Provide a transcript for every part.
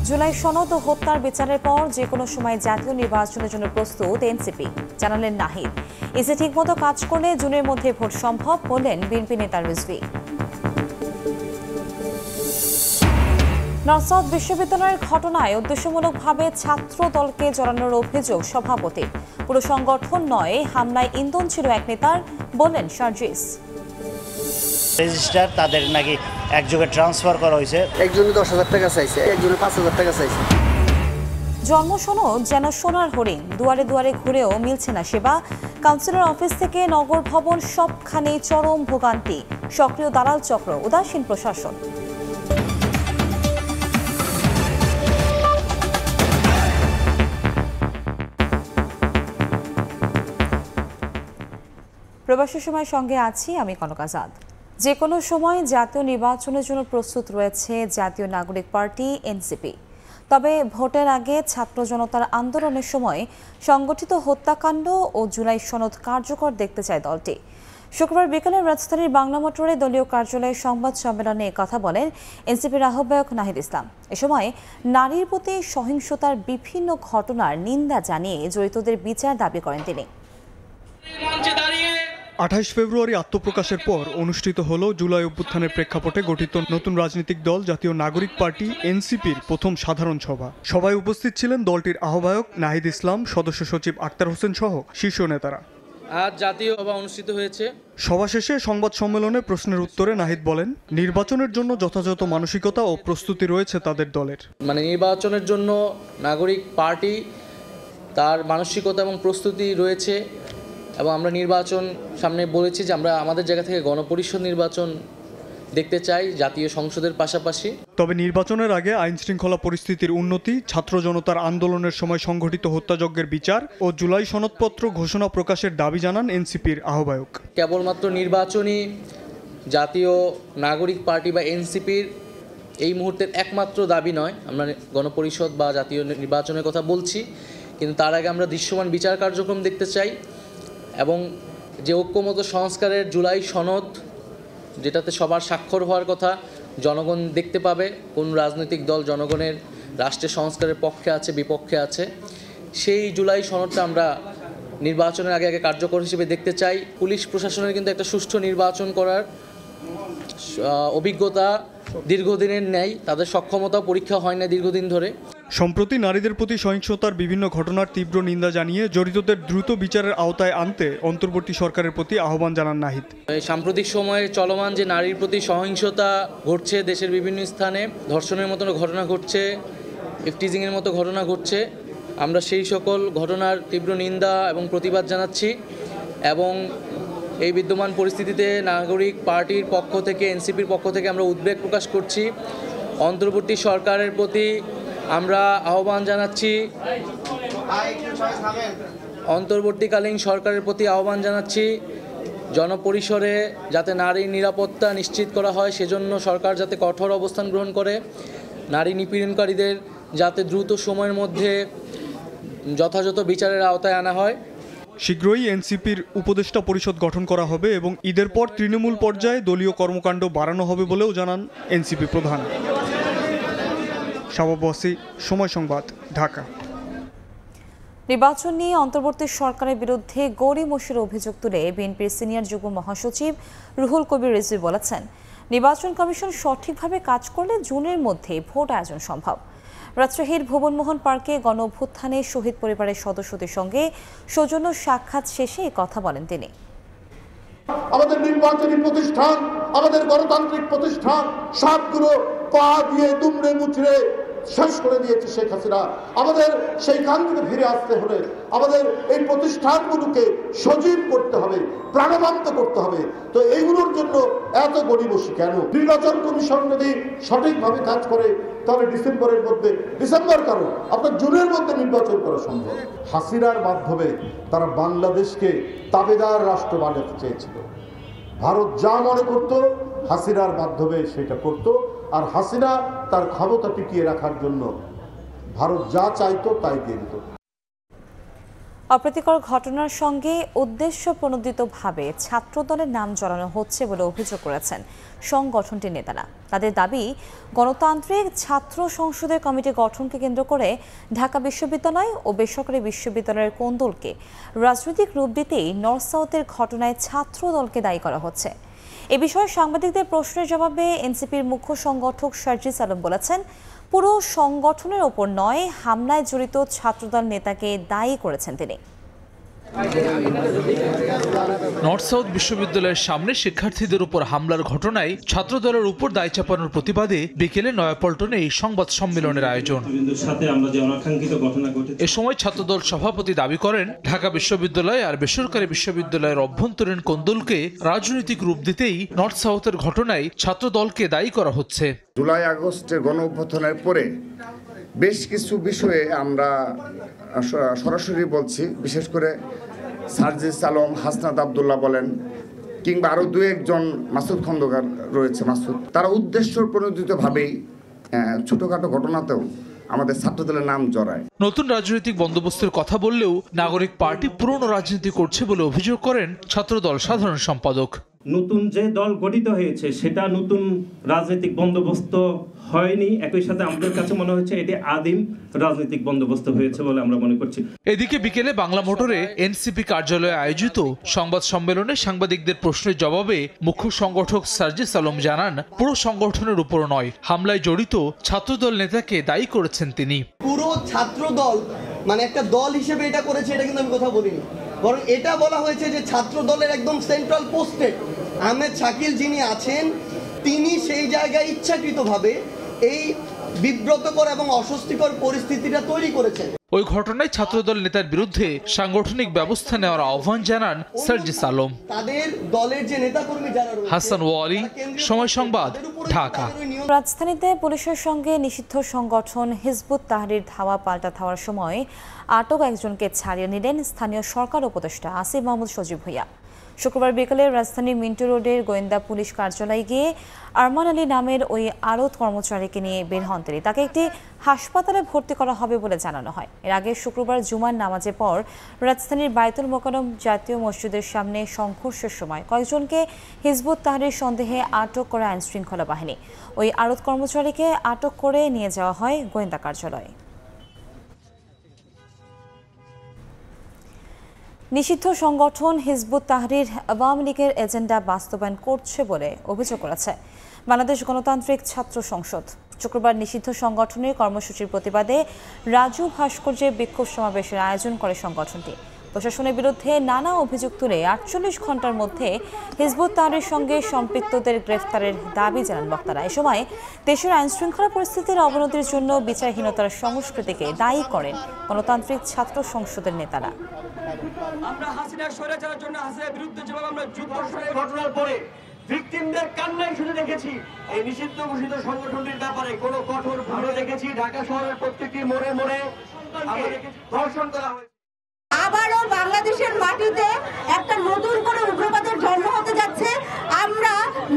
জুলাই সনদ ও হত্যার বিচারের পর যে কোনো সময় জাতীয় নির্বাচনের জন্য প্রস্তুত এনসিপি, জানালেন নাহিদ। ইসি ঠিকমতো কাজ করলে জুনের মধ্যে ভোট সম্ভব, বললেন বিএনপি নেতা রিজভী। নর্থ সাউথ বিশ্ববিদ্যালয়ের ঘটনায় উদ্দেশ্যমূলকভাবে ছাত্র দলকে জড়ানোর অভিযোগ সভাপতির। পুরো সংগঠন নয়, হামলায় ইন্ধন ছিল এক নেতার, বললেন শারজিস। রেজিস্টার তাদের নাকি একযোগে ট্রান্সফার করা হয়েছে। একজনে 10,000 টাকা চাইছে, একজনে 5,000 টাকা চাইছে। জন্মসনদ যেন সোনার হরিণ, দুয়ারে দুয়ারে ঘুরেও মিলছে না সেবা। কাউন্সিলর অফিস থেকে নগর ভবন সবখানে চরম ভোগান্তি, সক্রিয় দালাল চক্র, উদাসীন প্রশাসন। প্রবাসী সময় সঙ্গে আছি আমি কনক আজাদ। যে কোনো সময় জাতীয় নির্বাচনের জন্য প্রস্তুত রয়েছে জাতীয় নাগরিক পার্টি এনসিপি। তবে ভোটের আগে ছাত্র জনতার আন্দোলনের সময় সংগঠিত হত্যাকাণ্ড ও জুলাই সনদ কার্যকর দেখতে চায় দলটি। শুক্রবার বিকেলে রাজধানীর বাংলা মোটরে দলীয় কার্যালয়ে সংবাদ সম্মেলনে কথা বলেন এনসিপির আহ্বায়ক নাহিদ ইসলাম। এ সময় নারীর প্রতি সহিংসতার বিভিন্ন ঘটনার নিন্দা জানিয়ে জড়িতদের বিচার দাবি করেন তিনি। 28 ফেব্রুয়ারি আত্মপ্রকাশের পর অনুষ্ঠিত হল জুলাই অভ্যুত্থানের প্রেক্ষাপটে গঠিত নতুন রাজনৈতিক দল জাতীয় নাগরিক পার্টি এনসিপির প্রথম সাধারণ সভা। সভায় উপস্থিত ছিলেন দলটির আহ্বায়ক নাহিদ ইসলাম, সদস্য সচিব আক্তার হোসেন সহ শীর্ষ নেতারা। আজ জাতীয় সভা অনুষ্ঠিত হয়েছে। সভা শেষে সংবাদ সম্মেলনে প্রশ্নের উত্তরে নাহিদ বলেন, নির্বাচনের জন্য যথাযথ মানসিকতা ও প্রস্তুতি রয়েছে তাদের দলের। নির্বাচনের জন্য নাগরিক পার্টি তার মানসিকতা এবং প্রস্তুতি রয়েছে এবং আমরা নির্বাচন সামনে বলেছি যে আমরা আমাদের জায়গা থেকে গণপরিষদ নির্বাচন দেখতে চাই জাতীয় সংসদের পাশাপাশি। তবে নির্বাচনের আগে আইন শৃঙ্খলা পরিস্থিতির উন্নতি, ছাত্র জনতার আন্দোলনের সময় সংঘটিত হত্যাযজ্ঞের বিচার ও জুলাই সনদপত্র ঘোষণা প্রকাশের দাবি জানান এনসিপির আহ্বায়ক। কেবলমাত্র নির্বাচনই জাতীয় নাগরিক পার্টি বা এনসিপির এই মুহূর্তের একমাত্র দাবি নয়। আমরা গণপরিষদ বা জাতীয় নির্বাচনের কথা বলছি, কিন্তু তার আগে আমরা দৃশ্যমান বিচার কার্যক্রম দেখতে চাই এবং যে ঐক্যমত সংস্কারের জুলাই সনদ, যেটাতে সবার স্বাক্ষর হওয়ার কথা, জনগণ দেখতে পাবে কোন রাজনৈতিক দল জনগণের রাষ্ট্রের সংস্কারের পক্ষে আছে বিপক্ষে আছে, সেই জুলাই সনদটা আমরা নির্বাচনের আগে কার্যকর হিসেবে দেখতে চাই। পুলিশ প্রশাসনের কিন্তু একটা সুষ্ঠু নির্বাচন করার অভিজ্ঞতা দীর্ঘদিনের নেই, তাদের সক্ষমতা পরীক্ষা হয় না দীর্ঘদিন ধরে। সম্প্রতি নারীদের প্রতি সহিংসতার বিভিন্ন ঘটনার তীব্র নিন্দা জানিয়ে জড়িতদের দ্রুত বিচারের আওতায় আনতে অন্তর্বর্তী সরকারের প্রতি আহ্বান জানান নাহিদ। সাম্প্রতিক সময়ে চলমান যে নারীর প্রতি সহিংসতা ঘটছে, দেশের বিভিন্ন স্থানে ধর্ষণের মতো ঘটনা ঘটছে, ইফটিজিংয়ের মতো ঘটনা ঘটছে, আমরা সেই সকল ঘটনার তীব্র নিন্দা এবং প্রতিবাদ জানাচ্ছি এবং এই বিদ্যমান পরিস্থিতিতে নাগরিক পার্টির পক্ষ থেকে, এনসিপির পক্ষ থেকে আমরা উদ্বেগ প্রকাশ করছি। অন্তর্বর্তী সরকারের প্রতি আমরা আহ্বান জানাচ্ছি, অন্তর্বর্তীকালীন সরকারের প্রতি আহ্বান জানাচ্ছি জনপরিসরে যাতে নারীর নিরাপত্তা নিশ্চিত করা হয়, সেজন্য সরকার যাতে কঠোর অবস্থান গ্রহণ করে, নারী নিপীড়নকারীদের যাতে দ্রুত সময়ের মধ্যে যথাযথ বিচারের আওতায় আনা হয়। শীঘ্রই এনসিপির উপদেষ্টা পরিষদ গঠন করা হবে এবং ঈদের পর তৃণমূল পর্যায়ে দলীয় কর্মকাণ্ড বাড়ানো হবে বলেও জানান এনসিপি প্রধান। শাবাব ওয়াসি, সময় সংবাদ, ঢাকা। নির্বাচন নিয়ে অন্তর্বর্তী সরকারের বিরুদ্ধে গড়িমসির অভিযোগ তুলে বিএনপির সিনিয়র যুগ্ম মহাসচিব রুহুল কবির রিজভী বলেছেন, নির্বাচন কমিশন সঠিকভাবে কাজ করলে জুনের মধ্যে ভোট আয়োজন সম্ভব। রাজশাহীর ভুবনমোহন পার্কে গণ অভ্যুত্থানে শহীদ পরিবারের সদস্যদের সঙ্গে সৌজন্য সাক্ষাৎ শেষে কথা বলেন তিনি। আমাদের নির্বাচনী প্রতিষ্ঠান, আমাদের গণতান্ত্রিক প্রতিষ্ঠান সবগুলো পা দিয়ে দুমড়ে মুচড়ে শেষ করে দিয়েছে শেখ হাসিনা। আমাদের সেইখান থেকে ফিরে আসতে হলে আমাদের এই প্রতিষ্ঠানগুলোকে সজীব করতে হবে, প্রাণবন্ত করতে হবে। তো এইগুলোর জন্য এত গড়িমসি কেন? নির্বাচন কমিশন যদি সঠিকভাবে কাজ করে তাহলে ডিসেম্বরের মধ্যে, ডিসেম্বর কারণ আপনার জুনের মধ্যে নির্বাচন করা সম্ভব। হাসিনার মাধ্যমে তারা বাংলাদেশকে তাবেদার রাষ্ট্র বানাতে চেয়েছিল। ভারত যা মনে করত হাসিনার মাধ্যমে সেটা করত, আর হাসিনা তার ক্ষমতা টিকিয়ে রাখার জন্য ভারত যা চাইতো তাই দিয়ে দিত। অপ্রীতিকর ঘটনার সঙ্গে উদ্দেশ্যপ্রণোদিতভাবে ছাত্রদলের নাম জড়ানো হচ্ছে বলে অভিযোগ করেছেন সংগঠনটির নেতারা। তাদের দাবি, গণতান্ত্রিক ছাত্র সংসদের কমিটি গঠনকে কেন্দ্র করে ঢাকা বিশ্ববিদ্যালয় ও বেসরকারি বিশ্ববিদ্যালয়ের কোন্দলকে রাজনৈতিক রূপ দিতেই নর্থ সাউথের ঘটনায় ছাত্রদলকে দায়ী করা হচ্ছে। এ বিষয়ে সাংবাদিকদের প্রশ্নের জবাবে এনসিপির মুখ্য সংগঠক সার্জিস আলম বলেছেন, পুরো সংগঠনের ওপর নয়, হামলায় জড়িত ছাত্রদল নেতাকে দায়ী করেছেন তিনি। নর্থ সাউথ বিশ্ববিদ্যালয়ের সামনে শিক্ষার্থীদের উপর হামলার ঘটনায় ছাত্রদলের উপর দায় চাপানোর প্রতিবাদে বিকেলে নয়াপল্টনে এই সংবাদ সম্মেলনের আয়োজন। এ সময় ছাত্রদল সভাপতি দাবি করেন, ঢাকা বিশ্ববিদ্যালয় আর বেসরকারি বিশ্ববিদ্যালয়ের অভ্যন্তরীণ কোন্দলকে রাজনৈতিক রূপ দিতেই নর্থ সাউথের ঘটনায় ছাত্রদলকে দায়ী করা হচ্ছে। জুলাই আগস্টের গণঅভ্যুত্থানের পরে বেশ কিছু বিষয়ে আমরা সরাসরি বলছি, বিশেষ করে সার্জিস আলম, হাসনাত আবদুল্লাহ বলেন, কিংবা আরও দু একজন, মাসুদ খন্দকার রয়েছে, মাসুদ, তারা উদ্দেশ্য প্রণোদিতভাবেই ছোটখাটো ঘটনাতেও আমাদের ছাত্রদলের নাম জড়ায়। নতুন রাজনৈতিক বন্দোবস্তের কথা বললেও নাগরিক পার্টি পুরনো রাজনীতি করছে বলে অভিযোগ করেন ছাত্রদল সাধারণ সম্পাদক। নতুন যে দল গঠিত হয়েছে সেটা নতুন রাজনৈতিক বন্দোবস্ত হয়নি, একই সাথে আমাদের কাছে মনে হচ্ছে এটি আদিম রাজনৈতিক বন্দোবস্ত হয়েছে বলে আমরা মনে করছি। এদিকে বিকেলে বাংলা মোটরে এনসিপি কার্যালয়ে আয়োজিত সংবাদ সম্মেলনে সাংবাদিকদের প্রশ্নের জবাবে মুখ্য সংগঠক সার্জিস আলম জানান, পুরো সংগঠনের উপর নয়, হামলায় জড়িত ছাত্রদল নেতাকে দায়ী করেছেন তিনি। পুরো ছাত্রদল মানে একটা দল হিসেবে এটা করেছে, এটা কিন্তু আমি কথা বলিনি, বরং এটা বলা হয়েছে যে ছাত্র দলের একদম সেন্ট্রাল পোস্টে আহমেদ শাকিল যিনি আছেন, তিনি সেই জায়গায় ইচ্ছাকৃতভাবে এই বিব্রতকর এবং অস্বস্তিকর পরিস্থিতিটা তৈরি করেছেন। ওই ঘটনায় ছাত্রদল নেতার বিরুদ্ধে সাংগঠনিক ব্যবস্থা নেওয়ার আহ্বান জানান সার্জিস আলম। তাদের দলের যে নেতাকর্মী যারা রয়েছে, হাসান ওয়ালি, সময় সংবাদ, ঢাকা। রাজধানীতে পুলিশের সঙ্গে নিষিদ্ধ সংগঠন হিজবুত তাহরির ধাওয়া পাল্টা ধাওয়ার সময় আটক একজনকে ছাড়িয়ে নিলেন স্থানীয় সরকার উপদেষ্টা আসিফ মাহমুদ সজীব ভূঁইয়া। শুক্রবার বিকেলে রাজধানীর মিন্টু রোডের গোয়েন্দা পুলিশ কার্যালয়ে গিয়ে আরমান আলী নামের ওই আড়ত কর্মচারীকে নিয়ে বের হন তিনি। তাকে একটি হাসপাতালে ভর্তি করা হবে বলে জানানো হয়। এর আগে শুক্রবার জুমার নামাজের পর রাজধানীর বায়তুল মোকাররম জাতীয় মসজিদের সামনে সংঘর্ষের সময় কয়েকজনকে হিজবুত তাহরির সন্দেহে আটক করে আইনশৃঙ্খলা বাহিনী। ওই আড়ত কর্মচারীকে আটক করে নিয়ে যাওয়া হয় গোয়েন্দা কার্যালয়ে। নিষিদ্ধ সংগঠন হিজবুত তাহরির আওয়ামী লীগের এজেন্ডা বাস্তবায়ন করছে বলে অভিযোগ করেছে বাংলাদেশ গণতান্ত্রিক ছাত্র সংসদ। শুক্রবার নিষিদ্ধ সংগঠনের কর্মসূচির প্রতিবাদে রাজু ভাস্কর্যে বিক্ষোভ সমাবেশের আয়োজন করে সংগঠনটি। প্রশাসনের বিরুদ্ধে নানা অভিযোগ তুলে ৪৮ ঘন্টার মধ্যে হিজবুত তাহরির সঙ্গে সম্পৃক্তদের গ্রেফতারের দাবি জানান বক্তারা। এ সময় দেশের আইনশৃঙ্খলা পরিস্থিতির অবনতির জন্য বিচারহীনতার সংস্কৃতিকে দায়ী করেন গণতান্ত্রিক ছাত্র সংসদের নেতারা। আমরা হাসিনার স্বৈরাচারের জন্য হাসিনার বিরুদ্ধে যেভাবে আমরা যুদ্ধ ঘটনার পরে ভিকটিমদের কান্নাই শুনে দেখেছি, এই নিষিদ্ধ ঘোষিত সংগঠনটির ব্যাপারে কোনো কঠোর ভূমিকা দেখেছি। ঢাকা শহরের প্রত্যেকটি মোড়ে মোড়ে ধর্ষণ করা হয়েছে। আবারও বাংলাদেশের মাটিতে একটা নতুন করে উগ্রবাদের জন্ম হতে যাচ্ছে। আমরা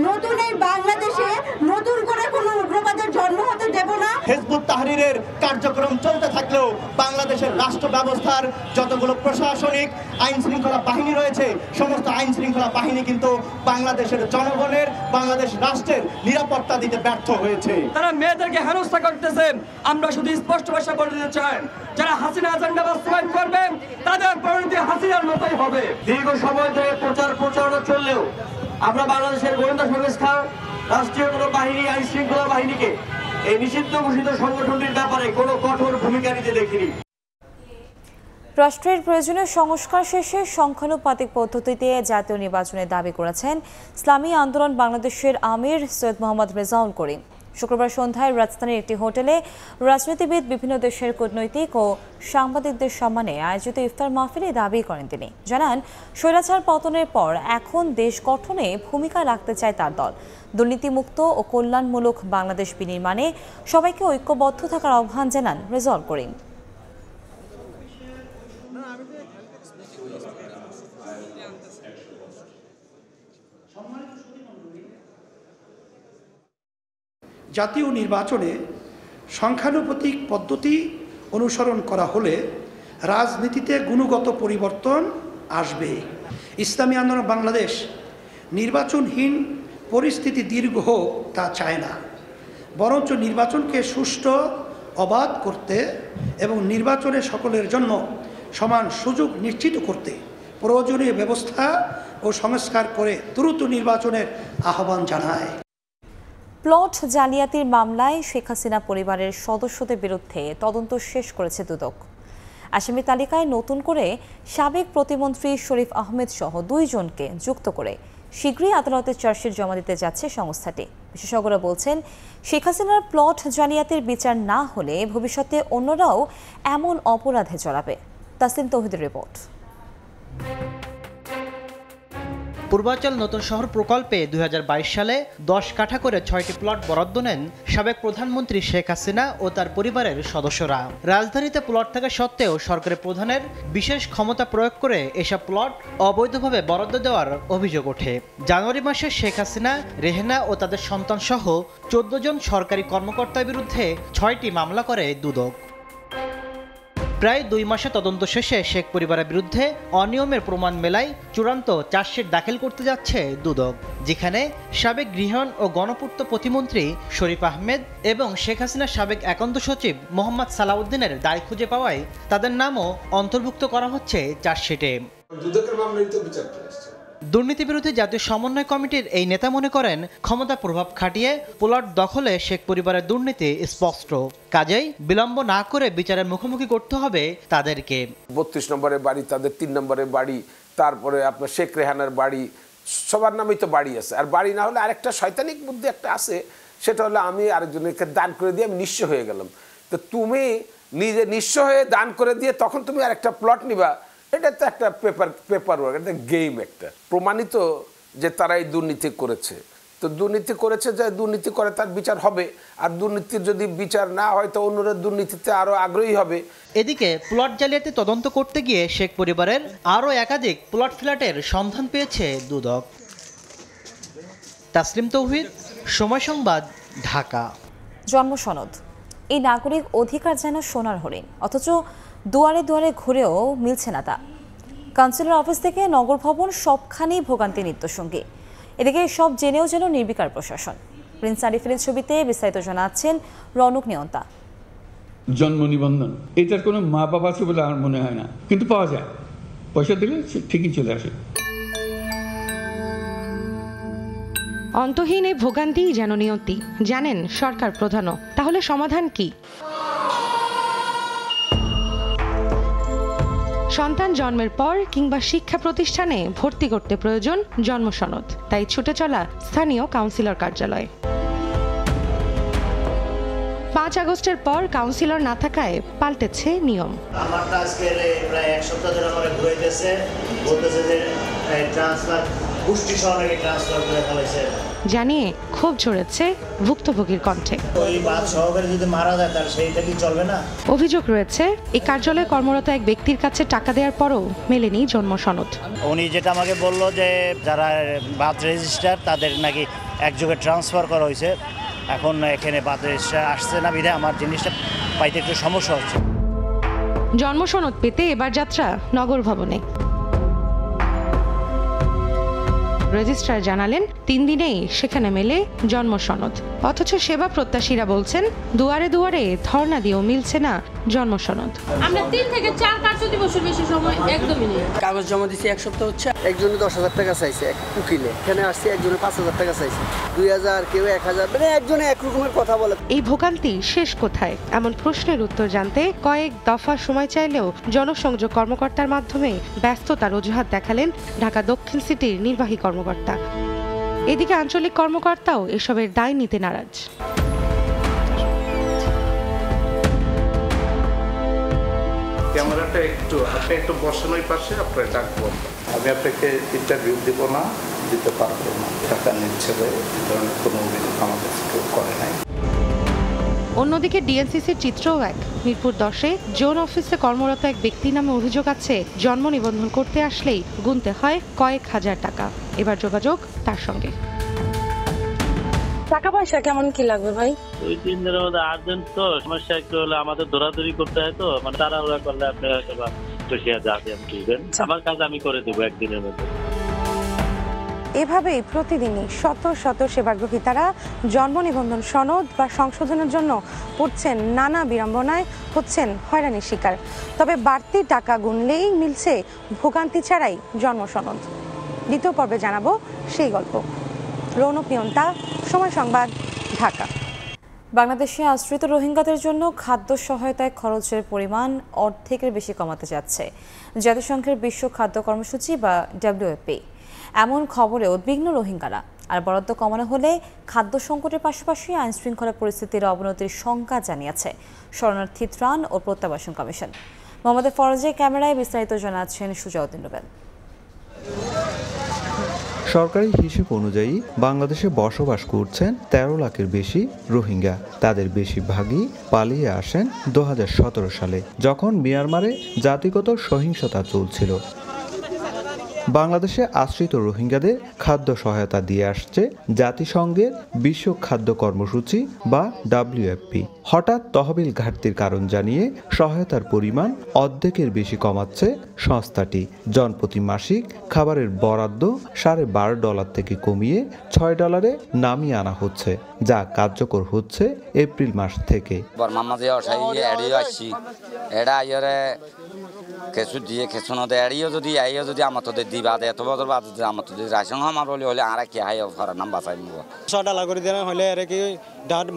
নতুন এই বাংলাদেশে নতুন করে কোনো উগ্রবাদের জন্ম হতে দেব না। হিজবুত তাহরিরের কার্যক্রম চলতে থাকলেও বাংলাদেশের রাষ্ট্র ব্যবস্থার যতগুলো প্রশাসনিক আইন শৃঙ্খলা বাহিনী রয়েছে, সমস্ত আইন শৃঙ্খলা বাহিনী কিন্তু বাংলাদেশের জনগণের, বাংলাদেশ রাষ্ট্রের নিরাপত্তা দিতে ব্যর্থ হয়েছে। তারা মেয়েদেরকে হেনস্থা করতেছেন। আমরা শুধু স্পষ্ট ভাষা বলে দিতে চাই, যারা হাসিনা এজেন্ডা বাস্তবায়ন করবেন তাদের পরিণতি হাসিনার মতোই হবে। দীর্ঘ সময় ধরে প্রচারণা চললেও আমরা বাংলাদেশের গোয়েন্দা সংস্থা, রাষ্ট্রীয় কোনো বাহিনী, আইন শৃঙ্খলা বাহিনীকে এই নিষিদ্ধ ঘোষিত সংগঠনটির ব্যাপারে কোনো কঠোর ভূমিকা নিতে দেখিনি। রাষ্ট্রের প্রয়োজনীয় সংস্কার শেষে সংখ্যানুপাতিক পদ্ধতিতে জাতীয় নির্বাচনের দাবি করেছেন ইসলামী আন্দোলন বাংলাদেশের আমির সৈয়দ মোহাম্মদ রেজাউল করিম। শুক্রবার সন্ধ্যায় রাজধানীর একটি হোটেলে রাজনীতিবিদ, বিভিন্ন দেশের কূটনৈতিক ও সাংবাদিকদের সম্মানে আয়োজিত ইফতার মাহফিলে দাবি করেন তিনি। জানান, স্বৈরাচার পতনের পর এখন দেশ গঠনে ভূমিকা রাখতে চায় তার দল। দুর্নীতিমুক্ত ও কল্যাণমূলক বাংলাদেশ বিনির্মাণে সবাইকে ঐক্যবদ্ধ থাকার আহ্বান জানান রেজাউল করিম। জাতীয় নির্বাচনে সংখ্যানুপাতিক পদ্ধতি অনুসরণ করা হলে রাজনীতিতে গুণগত পরিবর্তন আসবে। ইসলামী আন্দোলন বাংলাদেশ নির্বাচনহীন পরিস্থিতি দীর্ঘ হোক তা চায় না, বরঞ্চ নির্বাচনকে সুষ্ঠু অবাধ করতে এবং নির্বাচনে সকলের জন্য সমান সুযোগ নিশ্চিত করতে প্রয়োজনীয় ব্যবস্থা ও সংস্কার করে দ্রুত নির্বাচনের আহ্বান জানায়। প্লট জালিয়াতির মামলায় শেখ হাসিনা পরিবারের সদস্যদের বিরুদ্ধে তদন্ত শেষ করেছে দুদক। আসামি তালিকায় নতুন করে সাবেক প্রতিমন্ত্রী শরীফ আহমেদ সহ 2 জনকে যুক্ত করে শীঘ্রই আদালতে চার্জশিট জমা দিতে যাচ্ছে সংস্থাটি। বিশেষজ্ঞরা বলছেন, শেখ হাসিনার প্লট জালিয়াতির বিচার না হলে ভবিষ্যতে অন্যরাও এমন অপরাধে জড়াবে। তাসলিম তৌহিদের রিপোর্ট। পূর্বাচল নতুন শহর প্রকল্পে 2022 সালে 10 কাঠা করে 6টি প্লট বরাদ্দ নেন সাবেক প্রধানমন্ত্রী শেখ হাসিনা ও তার পরিবারের সদস্যরা। রাজধানীতে প্লট থাকা সত্ত্বেও সরকারি প্রধানের বিশেষ ক্ষমতা প্রয়োগ করে এসব প্লট অবৈধভাবে বরাদ্দ দেওয়ার অভিযোগ ওঠে। জানুয়ারি মাসে শেখ হাসিনা, রেহেনা ও তাদের সন্তান সহ 14 জন সরকারি কর্মকর্তার বিরুদ্ধে 6টি মামলা করে দুদক। প্রায় 2 মাসে তদন্ত শেষে শেখ পরিবারের বিরুদ্ধে অনিয়মের প্রমাণ মেলায় চূড়ান্ত চার্জশিট দাখিল করতে যাচ্ছে দুদক, যেখানে সাবেক গৃহায়ণ ও গণপূর্ত প্রতিমন্ত্রী শরীফ আহমেদ এবং শেখ হাসিনার সাবেক একান্ত সচিব মোহাম্মদ সালাউদ্দিনের দায় খুঁজে পাওয়ায় তাদের নামও অন্তর্ভুক্ত করা হচ্ছে চার্জশিটে। দুর্নীতি বিরোধী জাতীয় সমন্বয় কমিটির এই নেতা মনে করেন, ক্ষমতা প্রভাব খাটিয়ে প্লট দখলে শেখ পরিবারের দুর্নীতি স্পষ্ট, কাজেই বিলম্ব না করে বিচারের মুখোমুখি করতে হবে তাদেরকে। 32 নম্বরের বাড়ি, তাদের 3 নম্বরের বাড়ি, তারপরে আপনার শেখ রেহানার বাড়ি, সবার নামেই তো বাড়ি আছে। আর বাড়ি না হলে আরেকটা শয়তানিক বুদ্ধি একটা আছে, সেটা হলো আমি আরেকজনকে দান করে দিয়ে আমি নিঃস্ব হয়ে গেলাম। তো তুমি নিজে নিঃস্ব হয়ে দান করে দিয়ে তখন তুমি আরেকটা প্লট নিবা, এটা তো একটা পেপার ওয়ার্ক, একটা গেম। একটা প্রমাণিত যে তারা এই দুর্নীতি করেছে, তো দুর্নীতি করেছে, যে দুর্নীতি করে তার বিচার হবে। আর দুর্নীতির যদি বিচার না হয় তো অন্যরা দুর্নীতিতে আরও আগ্রহী হবে। এদিকে প্লট জালিয়াতি তদন্ত করতে গিয়ে শেখ পরিবারের আরও একাধিক প্লট ফ্ল্যাটের সন্ধান পেয়েছে দুদক। তাসলিম তৌহিদ, সময় সংবাদ, ঢাকা। জন্ম সনদ, এই নাগরিক অধিকার যেন সোনার হরিণ, অথচ দুয়ারে দুয়ারে ঘুরেও মিলছে না তা। কাউন্সিলর অফিস থেকে নগর ভবন সবখানেই ভোগান্তি নিত্যসঙ্গী। এদিকে সব জেনেও যেন নির্বিকার প্রশাসন। প্রিন্স আরিফের ছবিতে বিস্তারিত জানাচ্ছেন রৌনক নিয়ন্তা। জন্ম নিবন্ধন, এটার কোনো মা বাবা আছে বলে আমার মনে হয় না, কিন্তু পাওয়া যায়, পয়সা দিলে ঠিকই চলে আসে। অন্তহীন এই ভোগান্তি যেন নিয়তি, জানেন সরকার প্রধানও। তাহলে সমাধান কি? সন্তান জন্মের পর কিংবা শিক্ষা প্রতিষ্ঠানে ভর্তি করতে প্রয়োজন জন্ম সনদ, তাই ছুটে চলা স্থানীয় কাউন্সিলর কার্যালয়। 5 আগস্টের পর কাউন্সিলর না থাকায় পাল্টেছে নিয়ম। আমারটা আজকে প্রায় 1 সপ্তাহ ধরে আমার ঘুরাইতেছে, বলতেছে যে ট্রান্সফার পুষ্টি সহযোগী ট্রান্সফার করে ফেলেছে জানিয়ে ক্ষোভ ঝরেছে ভুক্তভোগীর কণ্ঠে। ওই বাদ সহকারী যদি মারা যায় তাহলে সেইটা কি চলবে না? অভিযোগ রয়েছে এই কার্যালয়ে কর্মরত এক ব্যক্তির কাছে টাকা দেওয়ার পরও মেলেনি জন্ম সনদ। উনি যেটা আমাকে বলল যে যারা বার্থ রেজিস্টার তাদের নাকি একযোগে ট্রান্সফার করা হয়েছে, এখন এখানে বার্থ রেজিস্টার আসছে না, বিধায় আমার জিনিসটা পাইতে একটু সমস্যা হচ্ছে। জন্ম সনদ পেতে এবার যাত্রা নগর ভবনে। রেজিস্ট্রার জানালেন 3 দিনেই সেখানে মেলে জন্ম সনদ, অথচ সেবা প্রত্যাশীরা বলছেন দুয়ারে দুয়ারে ধর্ণা দিয়েও মিলছে না জন্ম সনদ। আমরা 3 থেকে 4 কার্য দিবসের বেশি সময় একদমই নেই। কাগজ জমা দিয়েছি 1 সপ্তাহ হচ্ছে। একজনে 10,000 টাকা চাইছে, এক উকিলে। এখানে আসছে একজনে 5,000 টাকা চাইছে, 2,000, কেউ 1,000, মানে একজনে এক রকমের কথা বলে। এই ভোগান্তি শেষ কোথায়? এমন প্রশ্নের উত্তর জানতে কয়েক দফা সময় চাইলেও জনসংযোগ কর্মকর্তার মাধ্যমে ব্যস্ততার অজুহাত দেখালেন ঢাকা দক্ষিণ সিটির নির্বাহী কর্মকর্তা। এদিকে আঞ্চলিক কর্মকর্তাও এসবের দায় নিতে নারাজ। ক্যামেরাটা আপনি একটু বসেন ওই পাশে, আপনার ডাকবো। আমি আপনাকে ইন্টারভিউ দিব না, দিতে পারবো না। টাকা নিচ্ছে এই ধরনের কোনো অভিযোগ আমাদের কেউ করে নাই। অন্যদিকে ডিএনসিসির চিত্রও এক। মিরপুর 10-এ জোন অফিসে কর্মরত এক ব্যক্তির নামে অভিযোগ আছে, জন্ম নিবন্ধন করতে আসলেই গুনতে হয় কয়েক হাজার টাকা। এবার যোগাযোগ তার সঙ্গে। টাকা পয়সা কেমন কি লাগবে ভাই? 2-3 দিনের মধ্যে আর্জেন্ট তো, সমস্যা একটু হলে আমাদের দৌড়াদৌড়ি করতে হয় তো, মানে তাড়াহুড়া করলে আপনি হয়তো বা দিবেন, আমার কাজ আমি করে দেবো একদিনের মধ্যে। এভাবেই প্রতিদিনই শত শত সেবাগ্রহীতারা জন্ম নিবন্ধন সনদ বা সংশোধনের জন্য পড়ছেন নানা বিড়ম্বনায়, হচ্ছেন হয়রানির শিকার। তবে বাড়তি টাকা গুনলেই মিলছে ভোগান্তি ছাড়াই জন্ম সনদ। দ্বিতীয় পর্বে জানাবো সেই গল্প। রৌনক নিয়ন্তা, সময় সংবাদ, ঢাকা। বাংলাদেশে আশ্রিত রোহিঙ্গাদের জন্য খাদ্য সহায়তায় খরচের পরিমাণ অর্ধেকের বেশি কমাতে যাচ্ছে জাতিসংঘের বিশ্ব খাদ্য কর্মসূচি বা WFP। এমন খবরে উদ্বিগ্ন রোহিঙ্গারা। আর বরাদ্দ কমানো হলে খাদ্য সংকটের পাশাপাশি আইন শৃঙ্খলা পরিস্থিতির অবনতির শঙ্কা জানিয়েছে শরণার্থী ত্রাণ ও প্রত্যাবাসন কমিশন। মোহাম্মদ ফরজে ক্যামেরায় বিস্তারিত জানাচ্ছেন সুজাউদ্দিন রুবেল। সরকারি হিসেব অনুযায়ী বাংলাদেশে বসবাস করছেন 13 লাখের বেশি রোহিঙ্গা। তাদের বেশিরভাগই পালিয়ে আসেন 2017 সালে, যখন মিয়ানমারে জাতিগত সহিংসতা চলছিল। বাংলাদেশে আশ্রিত রোহিঙ্গাদের খাদ্য সহায়তা দিয়ে আসছে জাতিসংঘের বিশ্ব খাদ্য কর্মসূচি বা WFP। হঠাৎ তহবিল ঘাটতির কারণ জানিয়ে সহায়তার পরিমাণ অর্ধেকের বেশি কমাচ্ছে সংস্থাটি। জনপ্রতি মাসিক খাবারের বরাদ্দ $12.5 থেকে কমিয়ে $6 নামিয়ে আনা হচ্ছে, যা কার্যকর হচ্ছে এপ্রিল মাস থেকে। কিছু দিয়ে কিছু না দেয় যদি আমাদের দিবা দেয় এত বছর বাদ আমাদের রাশন আমার হলে আর কি হাই ফরার নাম বাঁচাই নিব $100 করে দেওয়া হলে আর কি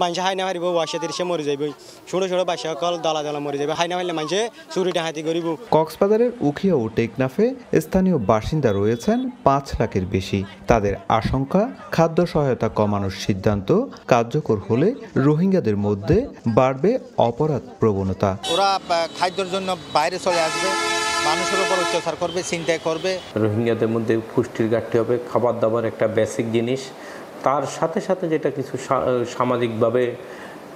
মানুষে হাই না হারিব, 80-30 মরে যাইব, ছোট ছোট বাচ্চা কল দালা মরে যাবে, হাই না হলে মানুষে চুরিটা হাতি করিব। কক্সবাজারের উখিয়া ও টেকনাফে স্থানীয় বাসিন্দা রয়েছেন 5 লাখের বেশি। তাদের আশঙ্কা, খাদ্য সহায়তা কমানোর সিদ্ধান্ত কার্যকর হলে রোহিঙ্গাদের মধ্যে বাড়বে অপরাধ প্রবণতা। ওরা খাদ্যের জন্য বাইরে চলে আসবে, মানুষের উপর অত্যাচার করবে, চিন্তায় করবে। রোহিঙ্গাদের মধ্যে পুষ্টির ঘাটতি হবে, খাবার দাবার একটা বেসিক জিনিস, তার সাথে সাথে যেটা কিছু সামাজিকভাবে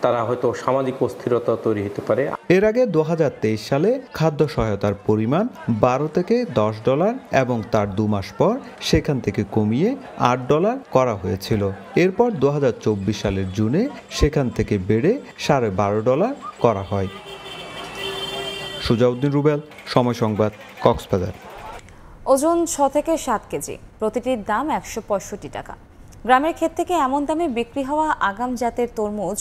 তারা হয়তো সামাজিক অস্থিরতা তৈরি হতে পারে। এর আগে 2023 সালে খাদ্য সহায়তার পরিমাণ $12 থেকে $10 এবং তার 2 মাস পর সেখান থেকে কমিয়ে $8 করা হয়েছিল। এরপর 2024 সালের জুনে সেখান থেকে বেড়ে $12.5 করা হয়। সুজাউদ্দিন রুবেল, সময় সংবাদ, কক্সবাজার। ওজন 6 থেকে 7 কেজি, প্রতিটির দাম 165 টাকা। গ্রামের ক্ষেত থেকে এমন দামে বিক্রি হওয়া আগাম জাতের তরমুজ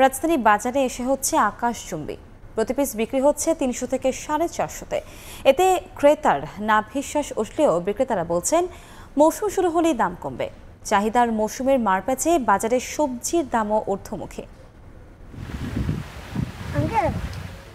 রাজধানী বাজারে এসে হচ্ছে আকাশচুম্বী। প্রতি পিস বিক্রি হচ্ছে 300 থেকে 450-তে। এতে ক্রেতার নাভিশ্বাস উঠলেও বিক্রেতারা বলছেন মৌসুম শুরু হলেই দাম কমবে। চাহিদার মৌসুমের মারপ্যাচে বাজারে সবজির দামও ঊর্ধ্বমুখী।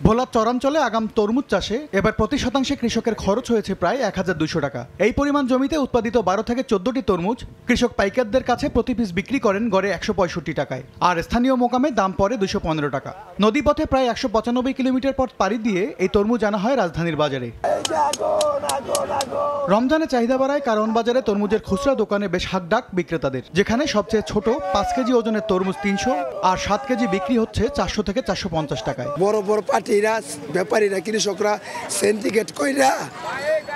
ভোলার চরাঞ্চলে আগাম তরমুজ চাষে এবার প্রতি শতাংশে কৃষকের খরচ হয়েছে প্রায় 1200 টাকা। এই পরিমাণ জমিতে উৎপাদিত 12 থেকে 14টি তরমুজ কৃষক পাইকারদের কাছে প্রতি পিস বিক্রি করেন গড়ে 165 টাকায়, আর স্থানীয় মোকামে দাম পড়ে 215 টাকা। নদীপথে প্রায় 195 কিলোমিটার পথ পাড়ি দিয়ে এই তরমুজ আনা হয় রাজধানীর বাজারে। রমজানে চাহিদা বাড়ায় কারণ বাজারে তরমুজের খুচরা দোকানে বেশ হাকডাক বিক্রেতাদের, যেখানে সবচেয়ে ছোট 5 কেজি ওজনের তরমুজ 300 আর 7 কেজি বিক্রি হচ্ছে 400 থেকে 450 টাকায়। বড় বড় পার্টিরা, ব্যাপারীরা, কৃষকরা সিন্ডিকেট কইরা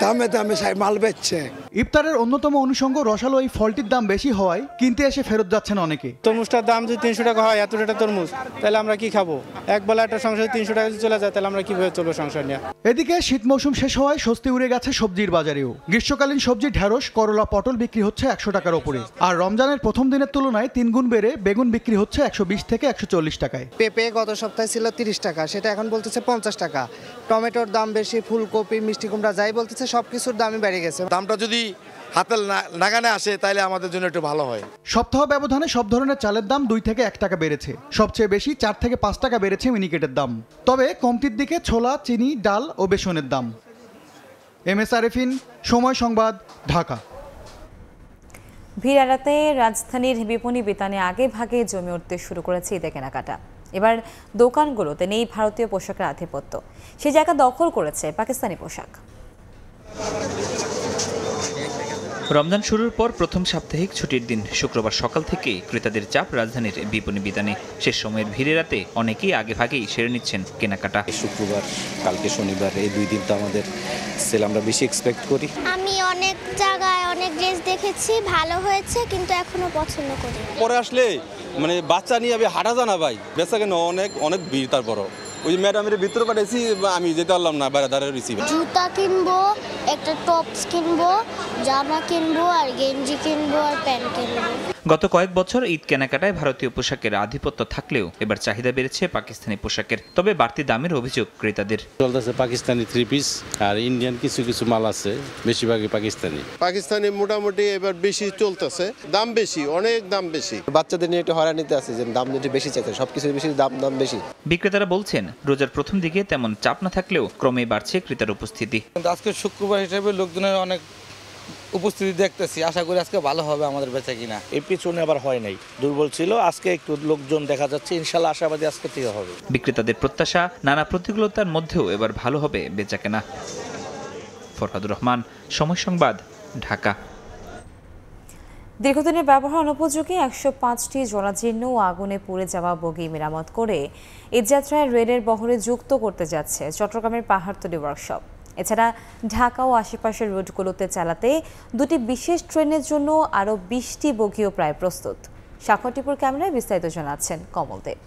দামে দামে মাল বেচছে। ইফতারের অন্যতম অনুষঙ্গ রসালো এই ফলটির দাম বেশি হওয়ায় কিনতে এসে ফেরত যাচ্ছেন অনেকে। তরমুজটার দাম যদি 300 টাকা হয়, এতটা তরমুজ, তাহলে আমরা কি খাবো? একবেলা একটা সংসার 300 টাকা যদি চলে যায়, তাহলে আমরা কিভাবে চলবো সংসার নিয়ে? এদিকে শীত মৌসুম শেষ হওয়ায় স্বস্তি উড়ে গেছে সবজির বাজারেও। গ্রীষ্মকালীন সবজি ঢেঁড়স, করলা, পটল বিক্রি হচ্ছে 100 টাকার ওপরে। আর রমজানের প্রথম দিনের তুলনায় 3 গুণ বেড়ে বেগুন বিক্রি হচ্ছে 120 থেকে 140 টাকায়। পেঁপে গত সপ্তাহে ছিল 30 টাকা, সেটা এখন বলতেছে 50 টাকা। টমেটোর দাম বেশি, ফুলকপি, মিষ্টি কুমড়া যাই বলতেছে সবকিছুর দামই বেড়ে গেছে। দামটা যদি হাতের নাগানে আসে তাহলে আমাদের জন্য একটু ভালো হয়। সপ্তাহ ব্যবধানে সব ধরনের চালের দাম 2 থেকে 1 টাকা বেড়েছে। সবচেয়ে বেশি 4 থেকে 5 টাকা বেড়েছে মিনিকেটের দাম। তবে কমতির দিকে ছোলা, চিনি, ডাল ও বেসনের দাম। MS আরেফিন, সময় সংবাদ, ঢাকা। ভিড় এড়াতে রাজধানীর বিপণী বিতানে আগে ভাগে জমে উঠতে শুরু করেছে ঈদে কেনাকাটা। এবার দোকানগুলোতে নেই ভারতীয় পোশাকের আধিপত্য, সেই জায়গা দখল করেছে পাকিস্তানি পোশাক। রমজান শুরুর পর প্রথম সাপ্তাহিক ছুটির দিন শুক্রবার সকাল থেকে ক্রেতাদের চাপ রাজধানীর বিপণী বিতানে। শেষ সময়ের ভিড়ে রাতে অনেকেই আগেভাগেই সেরে নিচ্ছেন কেনাকাটা। শুক্রবার কালকে শনিবার এই 2 দিন তো আমাদের সেল আমরা বেশি এক্সপেক্ট করি। আমি অনেক জায়গায় অনেক ড্রেস দেখেছি, ভালো হয়েছে, কিন্তু এখনো পছন্দ করি। পরে আসলে মানে বাচ্চা নিয়ে আমি হাঁটা জানা ভাই, বেচা কেন অনেক ভিড়। তারপরও ওই ম্যাডামের ভিতরে পাঠাইছি, আমি যেতে পারলাম না, বাইরে দাঁড়িয়ে রিসিভ। জুতা কিনবো, একটা টপস কিনবো, জামা কিনবো, আর গেঞ্জি কিনবো, আর প্যান্ট কিনবো। গত কয়েক বছর ঈদ কেনাকাটায় ভারতীয় পোশাকের আধিপত্য থাকলেও এবার চাহিদা বেড়েছে পাকিস্তানি পোশাকের। তবে বাড়তি দামের অভিযোগ ক্রেতাদের। চলতেছে পাকিস্তানি 3 পিস আর ইন্ডিয়ান কিছু মাল আছে, বেশিরভাগই পাকিস্তানি মোটামুটি এবার বেশি চলতেছে, দাম বেশি, অনেক দাম বেশি। বাচ্চাদের নিয়ে একটু হয়রানিতে আছে যে দাম একটু বেশি চাইছে, সবকিছু বেশি দাম বেশি। বিক্রেতারা বলছেন রোজার প্রথম দিকে তেমন চাপ না থাকলেও ক্রমে বাড়ছে ক্রেতার উপস্থিতি। আজকে শুক্রবার হিসেবে লোকজনের অনেক উপস্থিতি দেখতেছি, আশা করি আজকে ভালো হবে আমাদের বেচা কিনা। এই পিছনে আবার হয় নাই, দুর্বল ছিল, আজকে একটু লোকজন দেখা যাচ্ছে, ইনশাল্লাহ আশাবাদী আজকে থেকে হবে। বিক্রেতাদের প্রত্যাশা নানা প্রতিকূলতার মধ্যেও এবার ভালো হবে বেচা কেনা। ফরহাদুর রহমান, সময় সংবাদ, ঢাকা। দীর্ঘদিনের ব্যবহার অনুপযোগী 105টি জরাজীর্ণ ও আগুনে পুড়ে যাওয়া বগি মেরামত করে ঈদযাত্রায় রেলের বহরে যুক্ত করতে যাচ্ছে চট্টগ্রামের পাহাড়তলী ওয়ার্কশপ। এছাড়া ঢাকা ও আশেপাশের রুটগুলোতে চালাতে 2টি বিশেষ ট্রেনের জন্য আরও 20টি বগিও প্রায় প্রস্তুত। সাক্ষরটিপুর ক্যামেরায় বিস্তারিত জানাচ্ছেন কমল দেব।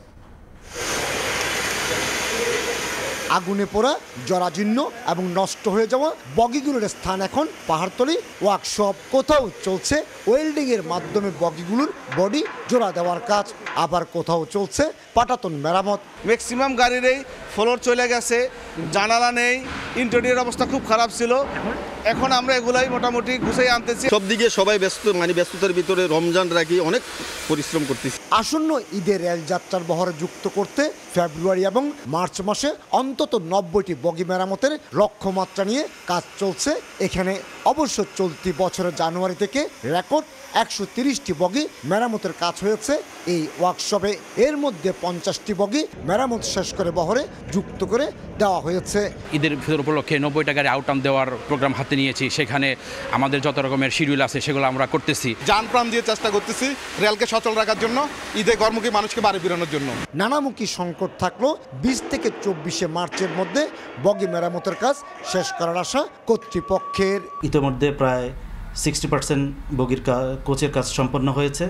আগুনে পোড়া, জরাজীর্ণ এবং নষ্ট হয়ে যাওয়া বগিগুলোর স্থান এখন পাহাড়তলী ওয়ার্কশপ। কোথাও চলছে ওয়েল্ডিংয়ের মাধ্যমে বগিগুলোর বডি জোড়া দেওয়ার কাজ, আবার কোথাও চলছে পাটাতন মেরামত। ম্যাক্সিমাম গাড়ির এই ফ্লোর চলে গেছে, জানালা নেই, ইন্টেরিয়র অবস্থা খুব খারাপ ছিল। এখন আমরা এগুলাই মোটামুটি গুছিয়ে আনতেছি। সব দিকে সবাই ব্যস্ত, মানে ব্যস্ততার ভিতরে রমজান রাখি অনেক পরিশ্রম করতেছি। আসন্ন ঈদের রেলযাত্রার বহরে যুক্ত করতে ফেব্রুয়ারি এবং মার্চ মাসে অন্তত 90টি বগি মেরামতের লক্ষ্যমাত্রা নিয়ে কাজ চলছে এখানে। অবশ্য চলতি বছরের জানুয়ারি থেকে রেকর্ড 130টি বগি মেরামতের কাজ হয়েছে এই ওয়ার্কশপে। এর মধ্যে 50টি বগি মেরামত শেষ করে বহরে যুক্ত করে দেওয়া হয়েছে। ঈদের ফিতর উপলক্ষে 90টা গাড়ি আউটটার্ন দেওয়ার প্রোগ্রাম হাতে নিয়েছি। সেখানে আমাদের যত রকমের শিডিউল আছে সেগুলো আমরা করতেছি। যান প্রাণ দিয়ে চেষ্টা করতেছি রেলকে সচল রাখার জন্য, ঈদে ঘরমুখী মানুষকে বাড়ি ফেরানোর জন্য। নানামুখী সংকট থাকলেও 20 থেকে 24 মার্চের মধ্যে বগি মেরামতের কাজ শেষ করার আশা কর্তৃপক্ষের। ইতিমধ্যে প্রায় 60% বগির কোচের কাজ সম্পন্ন হয়েছে,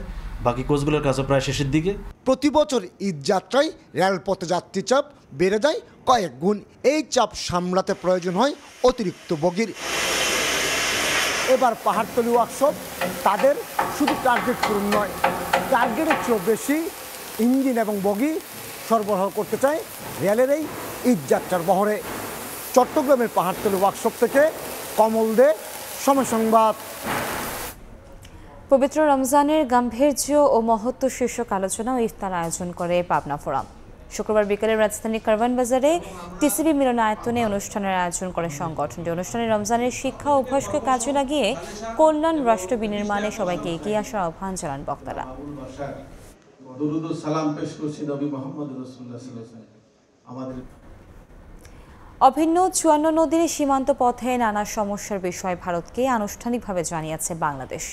বাকি কোচগুলোর কাজও প্রায় শেষের দিকে। প্রতি বছর ঈদ যাত্রায় রেলপথে যাত্রী চাপ বেড়ে যায় কয়েক গুণ। এই চাপ সামলাতে প্রয়োজন হয় অতিরিক্ত বগির। এবার পাহাড়তলী ওয়ার্কশপ তাদের শুধু টার্গেট পূরণ নয়, টার্গেটের চেয়েও বেশি ইঞ্জিন এবং বগি সরবরাহ করতে চায় রেলের এই ঈদ যাত্রার বহরে। চট্টগ্রামের পাহাড়তলী ওয়ার্কশপ থেকে কমল দে, সময় সংবাদ। পবিত্র রমজানের গাম্ভীর্য ও মহত্ব শীর্ষক আলোচনা ও ইফতার আয়োজন করে পাবনা ফোরাম। শুক্রবার বিকেলে রাজধানী কারওয়ান বাজারে টিসিবি মিলনায়তনে অনুষ্ঠানের আয়োজন করে সংগঠনটি। অনুষ্ঠানে রমজানের শিক্ষা অভ্যাসকে কাজে লাগিয়ে কল্যাণ রাষ্ট্র বিনির্মাণে সবাইকে এগিয়ে আসার আহ্বান জানান বক্তারা। অভিন্ন 54 নদীর সীমান্ত পথে নানা সমস্যার বিষয়ে ভারতকে আনুষ্ঠানিকভাবে জানিয়েছে বাংলাদেশ।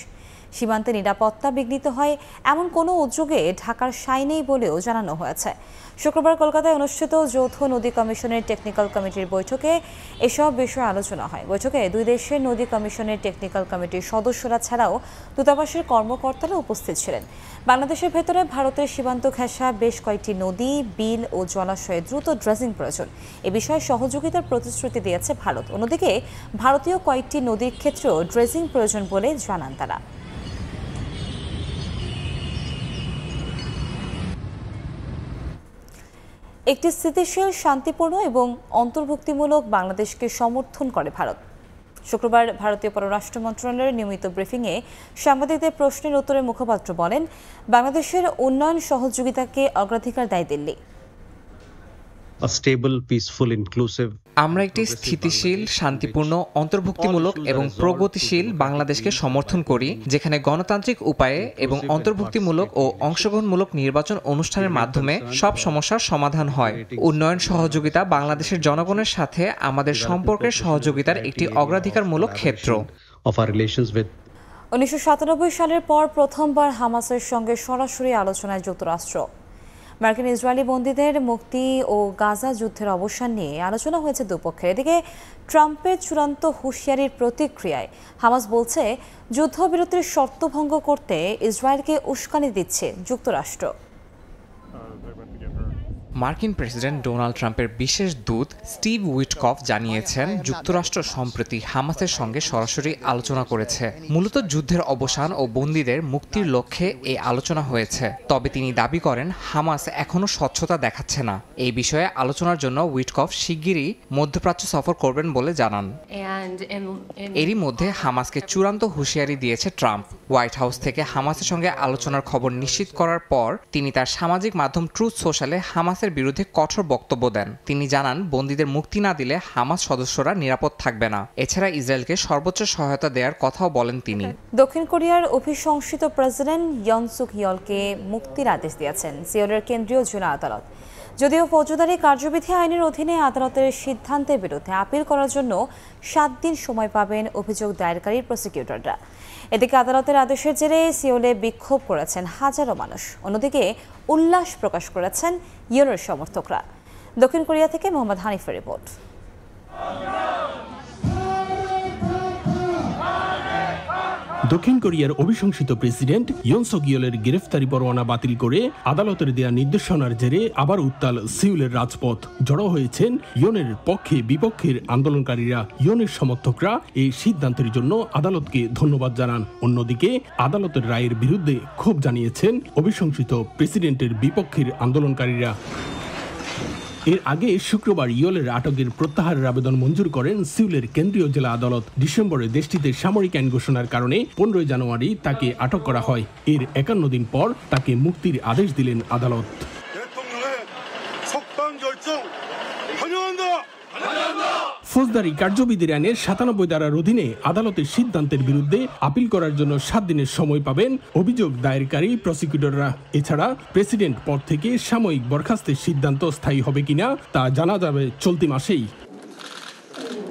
সীমান্তে নিরাপত্তা বিঘ্নিত হয় এমন কোনো উদ্যোগে ঢাকার সায় নেই বলেও জানানো হয়েছে। শুক্রবার কলকাতায় অনুষ্ঠিত যৌথ নদী কমিশনের টেকনিক্যাল কমিটির বৈঠকে এসব বিষয়ে আলোচনা হয়। বৈঠকে দুই দেশের নদী কমিশনের টেকনিক্যাল কমিটির সদস্যরা ছাড়াও দূতাবাসের কর্মকর্তারা উপস্থিত ছিলেন। বাংলাদেশের ভেতরে ভারতের সীমান্ত ঘেঁষা বেশ কয়েকটি নদী, বিল ও জলাশয়ে দ্রুত ড্রেজিং প্রয়োজন, এ বিষয়ে সহযোগিতার প্রতিশ্রুতি দিয়েছে ভারত। অন্যদিকে ভারতীয় কয়েকটি নদীর ক্ষেত্রেও ড্রেজিং প্রয়োজন বলে জানান তারা। একটি স্থিতিশীল, শান্তিপূর্ণ এবং অন্তর্ভুক্তিমূলক বাংলাদেশকে সমর্থন করে ভারত। শুক্রবার ভারতীয় পররাষ্ট্র মন্ত্রণালয়ের নিয়মিত ব্রিফিংয়ে সাংবাদিকদের প্রশ্নের উত্তরে মুখপাত্র বলেন, বাংলাদেশের উন্নয়ন সহযোগিতাকে অগ্রাধিকার দেয় দিল্লি। আমরা একটি স্থিতিশীল, শান্তিপূর্ণ, অন্তর্ভুক্তিমূলক এবং প্রগতিশীল বাংলাদেশকে সমর্থন করি, যেখানে গণতান্ত্রিক উপায়ে এবং অন্তর্ভুক্তিমূলক ও অংশগ্রহণমূলক নির্বাচন অনুষ্ঠানের মাধ্যমে সব সমস্যার সমাধান হয়। উন্নয়ন সহযোগিতা বাংলাদেশের জনগণের সাথে আমাদের সম্পর্কের সহযোগিতার একটি অগ্রাধিকারমূলক ক্ষেত্র। 1997 সালের পর প্রথমবার হামাসের সঙ্গে সরাসরি আলোচনায় যুক্তরাষ্ট্র। মার্কিন ইসরায়েলি বন্দীদের মুক্তি ও গাজা যুদ্ধের অবসান নিয়ে আলোচনা হয়েছে দুপক্ষের। এদিকে ট্রাম্পের চূড়ান্ত হুঁশিয়ারির প্রতিক্রিয়ায় হামাস বলছে যুদ্ধবিরতির শর্ত ভঙ্গ করতে ইসরায়েলকে উস্কানি দিচ্ছে যুক্তরাষ্ট্র। মার্কিন প্রেসিডেন্ট ডোনাল্ড ট্রাম্পের বিশেষ দূত স্টিভ উইটকফ জানিয়েছেন যুক্তরাষ্ট্র সম্প্রতি হামাসের সঙ্গে সরাসরি আলোচনা করেছে। মূলত যুদ্ধের অবসান ও বন্দীদের মুক্তির লক্ষ্যে এই আলোচনা হয়েছে। তবে তিনি দাবি করেন হামাস এখনও স্বচ্ছতা দেখাচ্ছে না। এই বিষয়ে আলোচনার জন্য উইটকফ শিগগিরই মধ্যপ্রাচ্য সফর করবেন বলে জানান। এরই মধ্যে হামাসকে চূড়ান্ত হুঁশিয়ারি দিয়েছে ট্রাম্প। হোয়াইট হাউস থেকে হামাসের সঙ্গে আলোচনার খবর নিশ্চিত করার পর তিনি তার সামাজিক মাধ্যম ট্রুথ সোশ্যালে হামাসের বিরুদ্ধে কঠোর বক্তব্য দেন। তিনি জানান বন্দীদের মুক্তি না দিলে হামাস সদস্যরা নিরাপদ থাকবে না। এছাড়া ইসরায়েলকে সর্বোচ্চ সহায়তা দেওয়ার কথাও বলেন তিনি। দক্ষিণ কোরিয়ার অভিশংসিত প্রেসিডেন্ট ইয়ন সুক ইয়লকে মুক্তির আদেশ দিয়েছেন সিওলের কেন্দ্রীয় জেলা আদালত। যদিও ফৌজদারি কার্যবিধি আইনের অধীনে আদালতের সিদ্ধান্তের বিরুদ্ধে আপিল করার জন্য 7 দিন সময় পাবেন অভিযোগ দায়েরকারী প্রসিকিউটররা। এদিকে আদালতের আদেশের জেরে সিওলে বিক্ষোভ করেছেন হাজারো মানুষ। অন্যদিকে উল্লাস প্রকাশ করেছেন ইয়নের সমর্থকরা। দক্ষিণ কোরিয়া থেকে মোহাম্মদ হানিফের রিপোর্ট। দক্ষিণ কোরিয়ার অভিশংসিত প্রেসিডেন্ট ইয়ন সুক ইয়লের গ্রেফতারি পরোয়ানা বাতিল করে আদালতের দেয়া নির্দেশনার জেরে আবার উত্তাল সিউলের রাজপথ। জড়ো হয়েছেন ইয়নের পক্ষে বিপক্ষের আন্দোলনকারীরা। ইয়নের সমর্থকরা এই সিদ্ধান্তের জন্য আদালতকে ধন্যবাদ জানান। অন্যদিকে আদালতের রায়ের বিরুদ্ধে ক্ষোভ জানিয়েছেন অভিশংসিত প্রেসিডেন্টের বিপক্ষের আন্দোলনকারীরা। এর আগে শুক্রবার ইয়লের আটকের প্রত্যাহারের আবেদন মঞ্জুর করেন সিউলের কেন্দ্রীয় জেলা আদালত। ডিসেম্বরে দেশটিতে সামরিক আইন ঘোষণার কারণে 15 জানুয়ারি তাকে আটক করা হয়। এর 51 দিন পর তাকে মুক্তির আদেশ দিলেন আদালত। ফৌজদারি কার্যবিধির আইনের 97 ধারার অধীনে আদালতের সিদ্ধান্তের বিরুদ্ধে আপিল করার জন্য 7 দিনের সময় পাবেন অভিযোগ দায়েরকারী প্রসিকিউটররা। এছাড়া প্রেসিডেন্ট পদ থেকে সাময়িক বরখাস্তের সিদ্ধান্ত স্থায়ী হবে কিনা তা জানা যাবে চলতি মাসেই।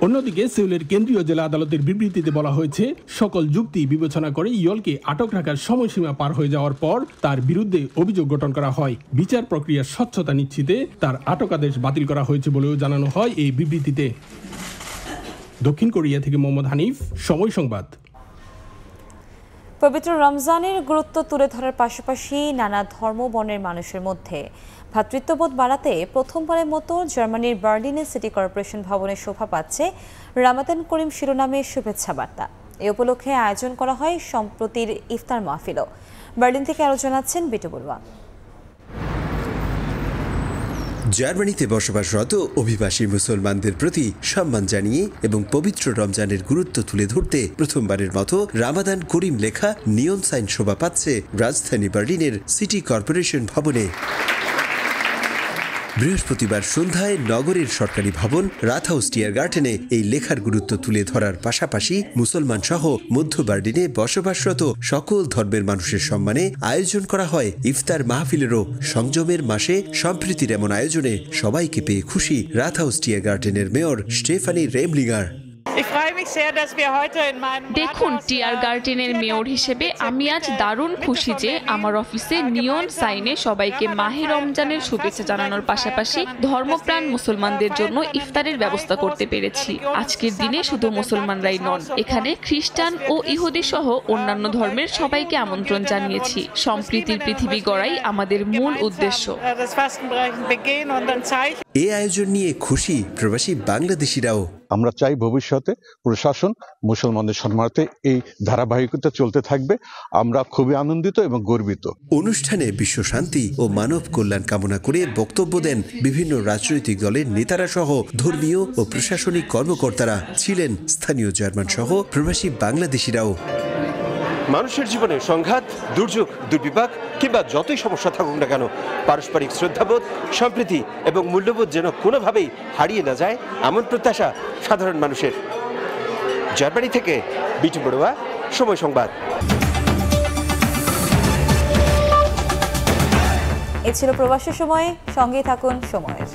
অন্যদিকে সিউলের কেন্দ্রীয় জেলা আদালতের বিবৃতিতে বলা হয়েছে সকল যুক্তি বিবেচনা করে ইয়লকে আটক রাখার সময়সীমা পার হয়ে যাওয়ার পর তার বিরুদ্ধে অভিযোগ গঠন করা হয়। বিচার প্রক্রিয়ার স্বচ্ছতা নিশ্চিতে তার আটক আদেশ বাতিল করা হয়েছে বলেও জানানো হয় এই বিবৃতিতে। দক্ষিণ কোরিয়া থেকে মোহাম্মদ হানিফ, সময় সংবাদ। পবিত্র রমজানের গুরুত্ব তুলে ধরার পাশাপাশি নানা ধর্ম বর্ণের মানুষের মধ্যে ভ্রাতৃত্ববোধ বাড়াতে প্রথমবারের মতো জার্মানির বার্লিনের সিটি কর্পোরেশন ভবনে শোভা পাচ্ছে রামাদান করিম শিরোনামে শুভেচ্ছা বার্তা। এই উপলক্ষে আয়োজন করা হয় সম্প্রতির ইফতার মাহফিলও। বার্লিন থেকে আরও জানাচ্ছেন বিটু বড়ুয়া। জার্মানিতে বসবাসরত অভিবাসী মুসলমানদের প্রতি সম্মান জানিয়ে এবং পবিত্র রমজানের গুরুত্ব তুলে ধরতে প্রথমবারের মতো রামাদান করিম লেখা নিয়ন সাইন শোভা পাচ্ছে রাজধানী বার্লিনের সিটি কর্পোরেশন ভবনে। বৃহস্পতিবার সন্ধ্যায় নগরের সরকারি ভবন রাথহাউস টিয়ারগার্টেনে এই লেখার গুরুত্ব তুলে ধরার পাশাপাশি মুসলমান সহ মধ্য বার্লিনে বসবাসরত সকল ধর্মের মানুষের সম্মানে আয়োজন করা হয় ইফতার মাহফিলেরও। সংযমের মাসে সম্প্রীতির এমন আয়োজনে সবাইকে পেয়ে খুশি রাথহাউস টিয়ারগার্টেনের মেয়র স্টেফানি রেমলিঙ্গার। দেখুন, টিয়ারগার্টেনের মেয়র হিসেবে আমি আজ দারুণ খুশি যে আমার অফিসে নিয়ন সাইনে সবাইকে মাহে রমজানের শুভেচ্ছা জানানোর পাশাপাশি ধর্মপ্রাণ মুসলমানদের জন্য ইফতারের ব্যবস্থা করতে পেরেছি। আজকের দিনে শুধু মুসলমানরাই নন, এখানে খ্রিস্টান ও ইহুদি সহ অন্যান্য ধর্মের সবাইকে আমন্ত্রণ জানিয়েছি। সম্প্রীতির পৃথিবী গড়াই আমাদের মূল উদ্দেশ্য। এই আয়োজন নিয়ে খুশি প্রবাসী বাংলাদেশিরাও। আমরা চাই ভবিষ্যতে প্রশাসন মুসলমানদের সম্মানার্থে এই ধারাবাহিকতা চলতে থাকবে। আমরা খুবই আনন্দিত এবং গর্বিত। অনুষ্ঠানে বিশ্ব শান্তি ও মানব কল্যাণ কামনা করে বক্তব্য দেন বিভিন্ন রাজনৈতিক দলের নেতারা সহ ধর্মীয় ও প্রশাসনিক কর্মকর্তারা। ছিলেন স্থানীয় জার্মান সহ প্রবাসী বাংলাদেশিরাও। মানুষের জীবনে সংঘাত, দুর্যোগ, দুর্বিপাক কিংবা যতই সমস্যা থাকুক না কেন, পারস্পরিক শ্রদ্ধাবোধ, সম্প্রীতি এবং মূল্যবোধ যেন কোনোভাবেই হারিয়ে না যায়, এমন প্রত্যাশা সাধারণ মানুষের। জার্মানি থেকে বিটু বড়ুয়া, সময় সংবাদ। এ ছিল প্রবাসী সময়। সঙ্গেই থাকুন সময়ের।